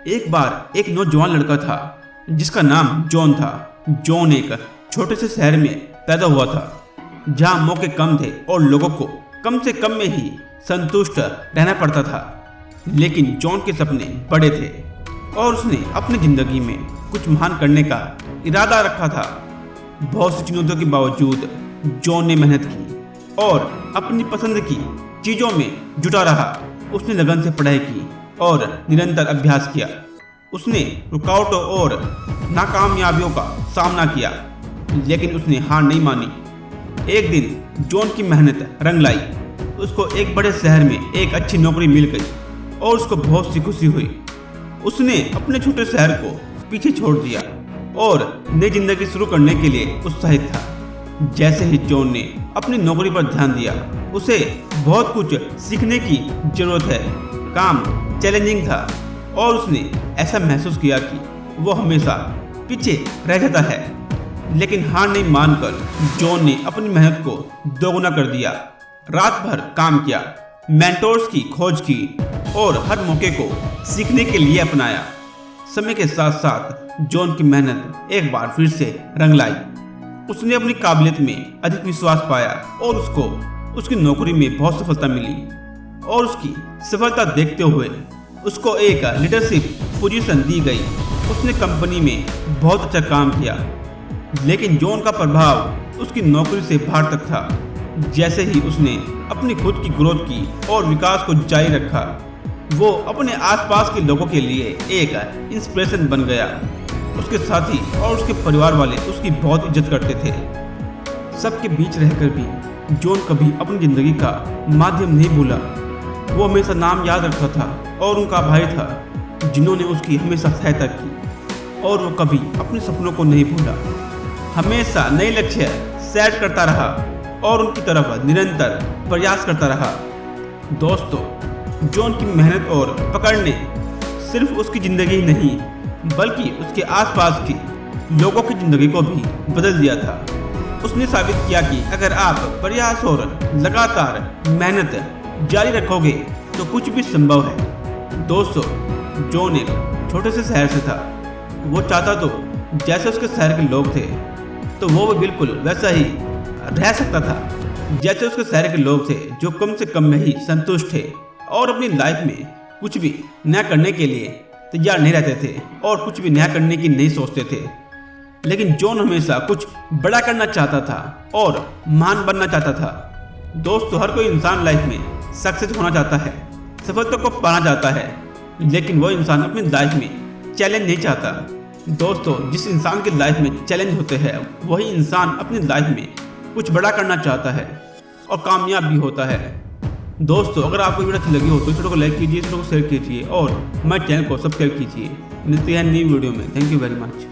एक बार एक नौजवान लड़का था जिसका नाम जॉन था। जॉन एक छोटे से शहर में पैदा हुआ था जहां मौके कम थे और लोगों को कम से कम में ही संतुष्ट रहना पड़ता था। लेकिन जॉन के सपने बड़े थे और उसने अपनी जिंदगी में कुछ महान करने का इरादा रखा था। बहुत सी चुनौतियों के बावजूद जॉन ने मेहनत की और अपनी पसंद की चीज़ों में जुटा रहा। उसने लगन से पढ़ाई की और निरंतर अभ्यास किया। उसने रुकावटों और नाकामयाबियों का सामना किया, लेकिन उसने हार नहीं मानी। एक दिन जॉन की मेहनत रंग लाई। उसको एक बड़े शहर में एक अच्छी नौकरी मिल गई और उसको बहुत सी खुशी हुई। उसने अपने छोटे शहर को पीछे छोड़ दिया और नई जिंदगी शुरू करने के लिए उत्साहित था। जैसे ही जॉन ने अपनी नौकरी पर ध्यान दिया, उसे बहुत कुछ सीखने की जरूरत है। काम चैलेंजिंग था और उसने ऐसा महसूस किया कि वो हमेशा पीछे रह जाता है। लेकिन हार नहीं मानकर जॉन ने अपनी मेहनत को दोगुना कर दिया। रात भर काम किया, मेंटोर्स की खोज की और हर मौके को सीखने के लिए अपनाया। समय के साथ साथ जॉन की मेहनत एक बार फिर से रंग लाई। उसने अपनी काबिलियत में अधिक विश्वास पाया और उसको उसकी नौकरी में बहुत सफलता मिली। और उसकी सफलता देखते हुए उसको एक लीडरशिप पोजीशन दी गई। उसने कंपनी में बहुत अच्छा काम किया, लेकिन जॉन का प्रभाव उसकी नौकरी से बाहर तक था। जैसे ही उसने अपनी खुद की ग्रोथ की और विकास को जारी रखा, वो अपने आसपास के लोगों के लिए एक इंस्पिरेशन बन गया। उसके साथी और उसके परिवार वाले उसकी बहुत इज्जत करते थे। सबके बीच रहकर भी जॉन कभी अपनी जिंदगी का माध्यम नहीं भूला। वो हमेशा नाम याद रखता था और उनका भाई था जिन्होंने उसकी हमेशा सहायता की, और वो कभी अपने सपनों को नहीं भूला। हमेशा नए लक्ष्य सेट करता रहा और उनकी तरफ निरंतर प्रयास करता रहा। दोस्तों, जॉन की मेहनत और पकड़ ने सिर्फ उसकी जिंदगी ही नहीं बल्कि उसके आसपास के लोगों की जिंदगी को भी बदल दिया था। उसने साबित किया कि अगर आप प्रयास और लगातार मेहनत जारी रखोगे तो कुछ भी संभव है। दोस्तों, जॉन एक छोटे से शहर से था। वो चाहता तो जैसे उसके शहर के लोग थे तो वो भी बिल्कुल वैसा ही रह सकता था जैसे उसके शहर के लोग थे, जो कम से कम में ही संतुष्ट थे और अपनी लाइफ में कुछ भी नया करने के लिए तैयार नहीं रहते थे और कुछ भी नया करने की नहीं सोचते थे। लेकिन जॉन हमेशा कुछ बड़ा करना चाहता था और महान बनना चाहता था। दोस्तों, हर कोई इंसान लाइफ में सक्सेस होना चाहता है, सफलता को पाना चाहता है, लेकिन वो इंसान अपनी लाइफ में चैलेंज नहीं चाहता। दोस्तों, जिस इंसान की लाइफ में चैलेंज होते हैं वही इंसान अपनी लाइफ में कुछ बड़ा करना चाहता है और कामयाब भी होता है। दोस्तों, अगर आपको वीडियो अच्छी लगी हो तो वीडियो को लाइक कीजिए, वीडियो को शेयर कीजिए और हमारे चैनल को सब्सक्राइब कीजिए। मिलते हैं नई वीडियो में। Thank you very much.